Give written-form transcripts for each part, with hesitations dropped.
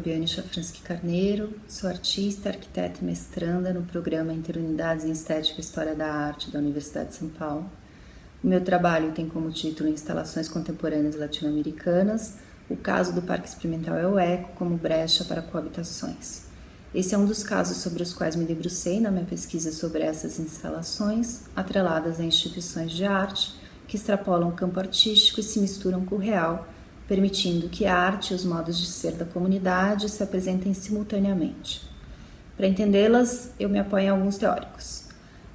Fabiane Chafransky Carneiro, sou artista, arquiteta e mestranda no programa Interunidades em Estética e História da Arte da Universidade de São Paulo. O meu trabalho tem como título Instalações Contemporâneas Latino-Americanas, o caso do Parque Experimental El Eco como brecha para coabitações. Esse é um dos casos sobre os quais me debrucei na minha pesquisa sobre essas instalações, atreladas a instituições de arte, que extrapolam o campo artístico e se misturam com o real, permitindo que a arte e os modos de ser da comunidade se apresentem simultaneamente. Para entendê-las, eu me apoio em alguns teóricos.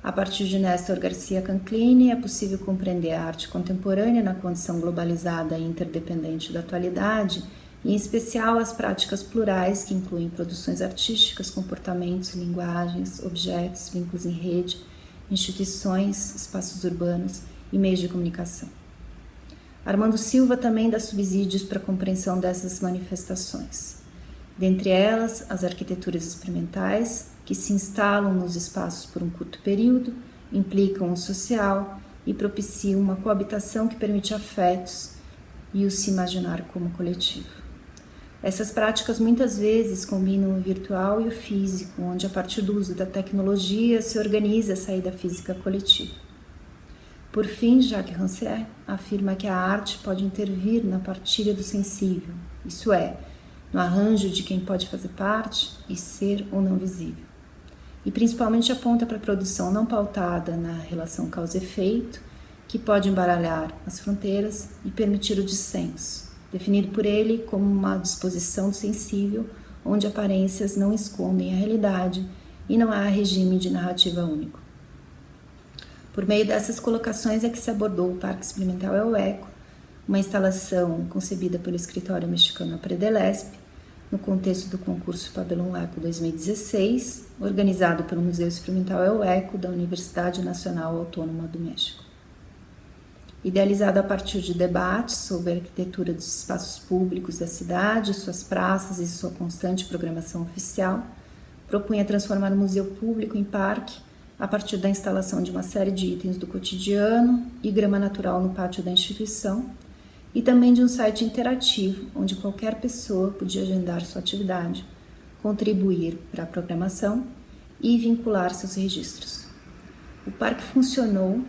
A partir de Néstor Garcia Canclini, é possível compreender a arte contemporânea na condição globalizada e interdependente da atualidade, e em especial as práticas plurais que incluem produções artísticas, comportamentos, linguagens, objetos, vínculos em rede, instituições, espaços urbanos e meios de comunicação. Armando Silva também dá subsídios para a compreensão dessas manifestações. Dentre elas, as arquiteturas experimentais, que se instalam nos espaços por um curto período, implicam o social e propiciam uma coabitação que permite afetos e o se imaginar como coletivo. Essas práticas muitas vezes combinam o virtual e o físico, onde a partir do uso da tecnologia se organiza a saída física coletiva. Por fim, Jacques Rancière afirma que a arte pode intervir na partilha do sensível, isso é, no arranjo de quem pode fazer parte e ser ou não visível. E principalmente aponta para a produção não pautada na relação causa-efeito, que pode embaralhar as fronteiras e permitir o dissenso, definido por ele como uma disposição do sensível, onde aparências não escondem a realidade e não há regime de narrativa único. Por meio dessas colocações é que se abordou o Parque Experimental El Eco, uma instalação concebida pelo escritório mexicano Predelesp, no contexto do concurso Pabellum Eco 2016, organizado pelo Museu Experimental El Eco da Universidade Nacional Autônoma do México. Idealizado a partir de debates sobre a arquitetura dos espaços públicos da cidade, suas praças e sua constante programação oficial, propunha transformar o museu público em parque a partir da instalação de uma série de itens do cotidiano e grama natural no pátio da instituição, e também de um site interativo, onde qualquer pessoa podia agendar sua atividade, contribuir para a programação e vincular seus registros. O parque funcionou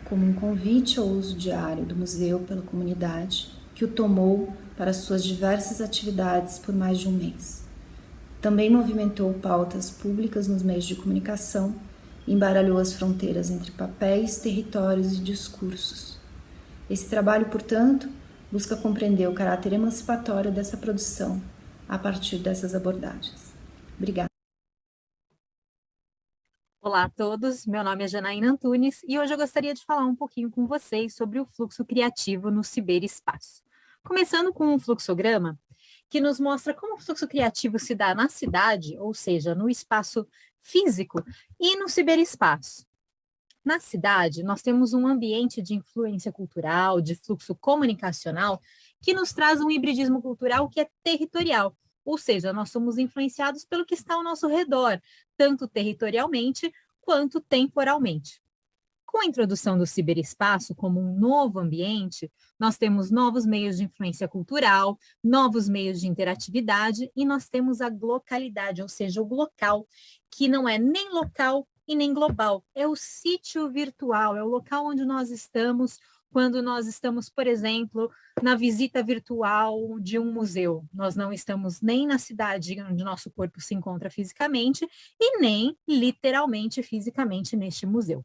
como um convite ao uso diário do museu pela comunidade, que o tomou para suas diversas atividades por mais de um mês. Também movimentou pautas públicas nos meios de comunicação, embaralhou as fronteiras entre papéis, territórios e discursos. Esse trabalho, portanto, busca compreender o caráter emancipatório dessa produção a partir dessas abordagens. Obrigada. Olá a todos, meu nome é Janaína Antunes e hoje eu gostaria de falar um pouquinho com vocês sobre o fluxo criativo no ciberespaço. Começando com um fluxograma que nos mostra como o fluxo criativo se dá na cidade, ou seja, no espaço físico e no ciberespaço. Na cidade, nós temos um ambiente de influência cultural, de fluxo comunicacional, que nos traz um hibridismo cultural que é territorial, ou seja, nós somos influenciados pelo que está ao nosso redor, tanto territorialmente quanto temporalmente. Com a introdução do ciberespaço como um novo ambiente, nós temos novos meios de influência cultural, novos meios de interatividade e nós temos a glocalidade, ou seja, o local, que não é nem local e nem global, é o sítio virtual, é o local onde nós estamos quando nós estamos, por exemplo, na visita virtual de um museu. Nós não estamos nem na cidade onde nosso corpo se encontra fisicamente e nem literalmente fisicamente neste museu.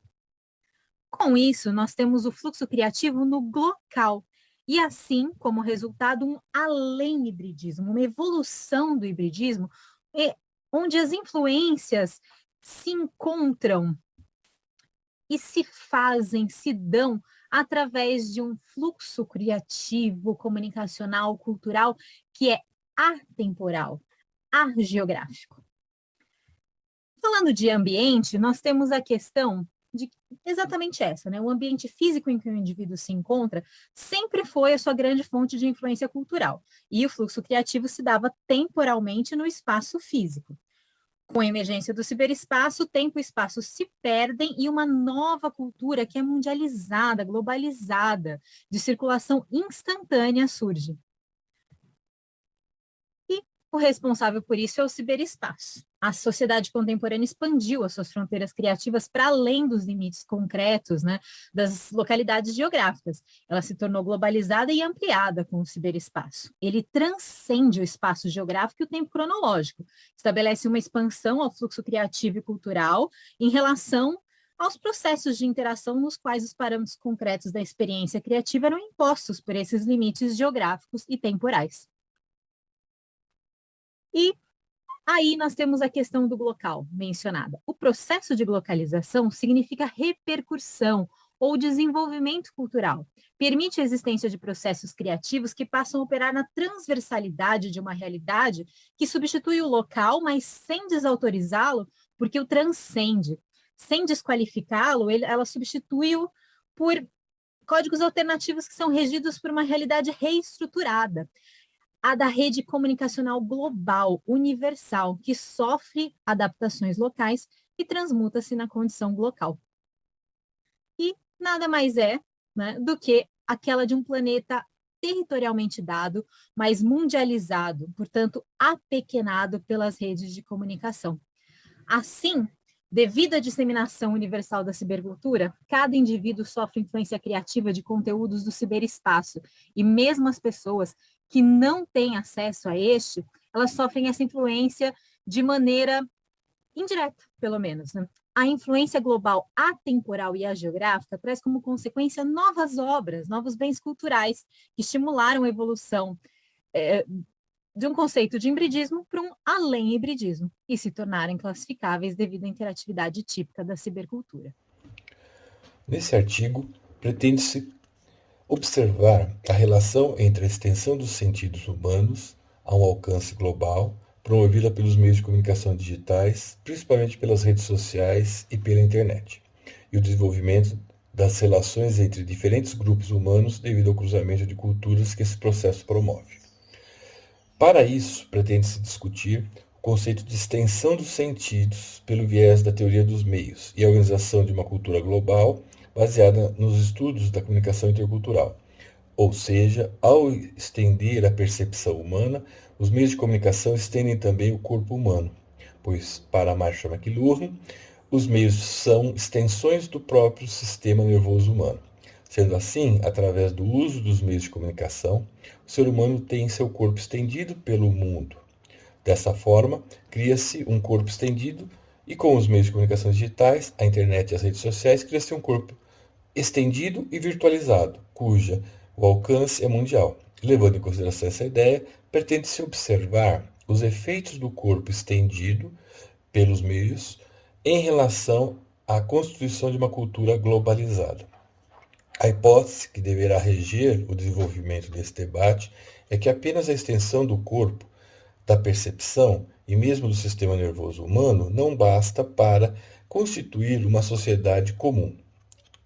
Com isso, nós temos o fluxo criativo no glocal, e assim, como resultado, um além-hibridismo, uma evolução do hibridismo, onde as influências se encontram e se fazem, se dão através de um fluxo criativo, comunicacional, cultural, que é atemporal, ageográfico. Falando de ambiente, nós temos a questão de exatamente essa, né? O ambiente físico em que o indivíduo se encontra sempre foi a sua grande fonte de influência cultural, e o fluxo criativo se dava temporalmente no espaço físico. Com a emergência do ciberespaço, o tempo e o espaço se perdem e uma nova cultura que é mundializada, globalizada, de circulação instantânea surge. O responsável por isso é o ciberespaço. A sociedade contemporânea expandiu as suas fronteiras criativas para além dos limites concretos, né, das localidades geográficas. Ela se tornou globalizada e ampliada com o ciberespaço. Ele transcende o espaço geográfico e o tempo cronológico, estabelece uma expansão ao fluxo criativo e cultural em relação aos processos de interação nos quais os parâmetros concretos da experiência criativa eram impostos por esses limites geográficos e temporais. E aí nós temos a questão do glocal mencionada. O processo de glocalização significa repercussão ou desenvolvimento cultural. Permite a existência de processos criativos que passam a operar na transversalidade de uma realidade que substitui o local, mas sem desautorizá-lo, porque o transcende. Sem desqualificá-lo, ela substitui-o por códigos alternativos que são regidos por uma realidade reestruturada, a da rede comunicacional global, universal, que sofre adaptações locais e transmuta-se na condição local. E nada mais é, né, do que aquela de um planeta territorialmente dado, mas mundializado, portanto, apequenado pelas redes de comunicação. Assim, devido à disseminação universal da cibercultura, cada indivíduo sofre influência criativa de conteúdos do ciberespaço, e mesmo as pessoas que não têm acesso a este, elas sofrem essa influência de maneira indireta, pelo menos, né? A influência global atemporal e ageográfica traz como consequência novas obras, novos bens culturais que estimularam a evolução de um conceito de hibridismo para um além-hibridismo e se tornarem classificáveis devido à interatividade típica da cibercultura. Nesse artigo, pretende-se observar a relação entre a extensão dos sentidos humanos a um alcance global, promovida pelos meios de comunicação digitais, principalmente pelas redes sociais e pela internet, e o desenvolvimento das relações entre diferentes grupos humanos devido ao cruzamento de culturas que esse processo promove. Para isso, pretende-se discutir o conceito de extensão dos sentidos pelo viés da teoria dos meios e a organização de uma cultura global baseada nos estudos da comunicação intercultural. Ou seja, ao estender a percepção humana, os meios de comunicação estendem também o corpo humano, pois, para Marshall McLuhan, os meios são extensões do próprio sistema nervoso humano. Sendo assim, através do uso dos meios de comunicação, o ser humano tem seu corpo estendido pelo mundo. Dessa forma, cria-se um corpo estendido e com os meios de comunicação digitais, a internet e as redes sociais, cria-se um corpo estendido e virtualizado, cuja o alcance é mundial. Levando em consideração essa ideia, pretende-se observar os efeitos do corpo estendido pelos meios em relação à constituição de uma cultura globalizada. A hipótese que deverá reger o desenvolvimento desse debate é que apenas a extensão do corpo, da percepção e mesmo do sistema nervoso humano não basta para constituir uma sociedade comum,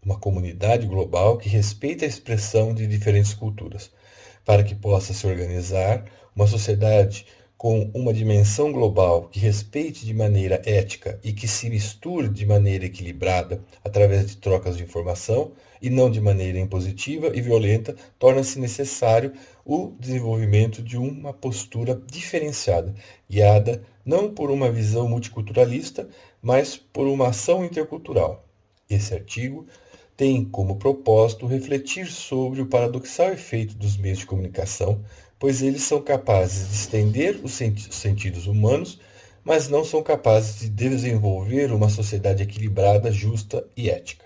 uma comunidade global que respeita a expressão de diferentes culturas. Para que possa se organizar uma sociedade com uma dimensão global que respeite de maneira ética e que se misture de maneira equilibrada através de trocas de informação e não de maneira impositiva e violenta, torna-se necessário o desenvolvimento de uma postura diferenciada, guiada não por uma visão multiculturalista, mas por uma ação intercultural. Esse artigo tem como propósito refletir sobre o paradoxal efeito dos meios de comunicação, pois eles são capazes de estender os sentidos humanos, mas não são capazes de desenvolver uma sociedade equilibrada, justa e ética,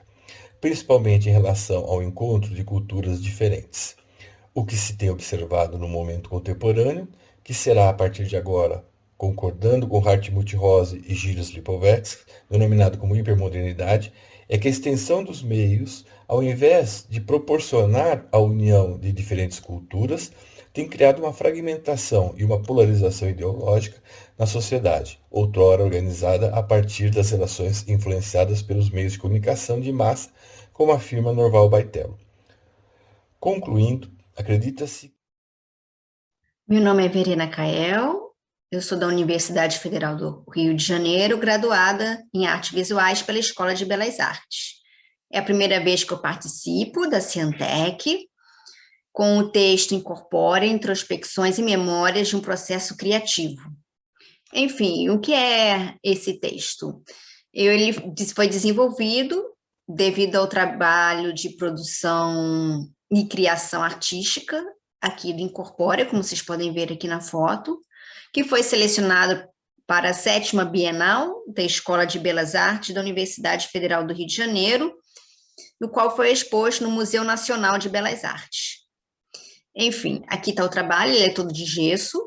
principalmente em relação ao encontro de culturas diferentes. O que se tem observado no momento contemporâneo, que será a partir de agora, concordando com Hartmut Rose e Gilles Lipovetsky, denominado como hipermodernidade, é que a extensão dos meios, ao invés de proporcionar a união de diferentes culturas, tem criado uma fragmentação e uma polarização ideológica na sociedade, outrora organizada a partir das relações influenciadas pelos meios de comunicação de massa, como afirma Norval Baitello. Concluindo, acredita-se... Meu nome é Verena Kael, eu sou da Universidade Federal do Rio de Janeiro, graduada em Artes Visuais pela Escola de Belas Artes. É a primeira vez que eu participo da Ciantec com o texto incorpora introspecções e memórias de um processo criativo. Enfim, o que é esse texto? Ele foi desenvolvido devido ao trabalho de produção e criação artística aqui do Incorpora, como vocês podem ver aqui na foto, que foi selecionado para a 7ª Bienal da Escola de Belas Artes da Universidade Federal do Rio de Janeiro, no qual foi exposto no Museu Nacional de Belas Artes. Enfim, aqui está o trabalho, ele é todo de gesso.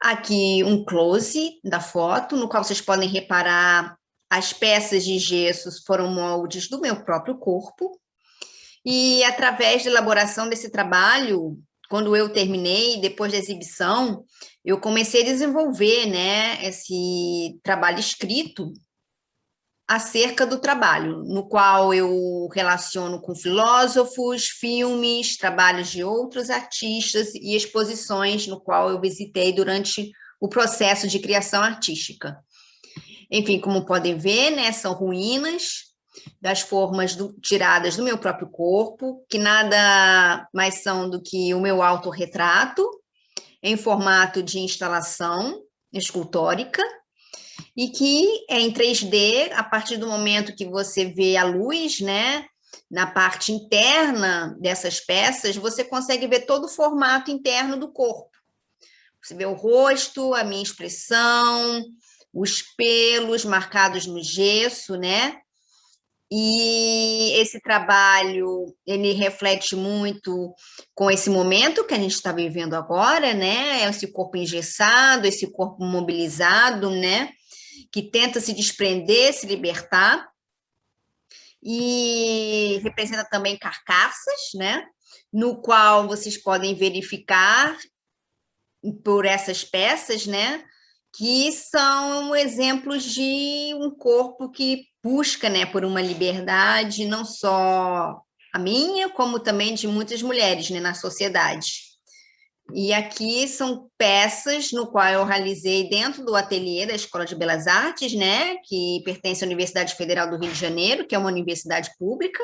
Aqui um close da foto, no qual vocês podem reparar as peças de gesso foram moldes do meu próprio corpo. E através da elaboração desse trabalho, quando eu terminei, depois da exibição, eu comecei a desenvolver, né, esse trabalho escrito acerca do trabalho, no qual eu relaciono com filósofos, filmes, trabalhos de outros artistas e exposições no qual eu visitei durante o processo de criação artística. Enfim, como podem ver, né, são ruínas das formas tiradas do meu próprio corpo, que nada mais são do que o meu autorretrato, em formato de instalação escultórica, e que é em 3D, a partir do momento que você vê a luz, né, na parte interna dessas peças, você consegue ver todo o formato interno do corpo. Você vê o rosto, a minha expressão, os pelos marcados no gesso, né? E esse trabalho, ele reflete muito com esse momento que a gente está vivendo agora, né? Esse corpo engessado, esse corpo mobilizado, né? Que tenta se desprender, se libertar. E representa também carcaças, né? No qual vocês podem verificar por essas peças, né? Que são exemplos de um corpo que busca, né, por uma liberdade, não só a minha, como também de muitas mulheres, né, na sociedade. E aqui são peças no qual eu realizei dentro do ateliê da Escola de Belas Artes, né, que pertence à Universidade Federal do Rio de Janeiro, que é uma universidade pública.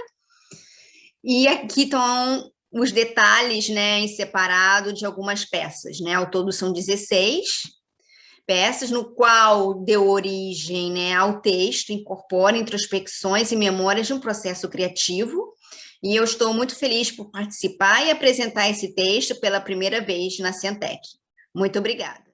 E aqui estão os detalhes, né, em separado de algumas peças, né, ao todo são 16 peças, no qual deu origem, né, ao texto, incorpora introspecções e memórias de um processo criativo, e eu estou muito feliz por participar e apresentar esse texto pela primeira vez na Cientec. Muito obrigada.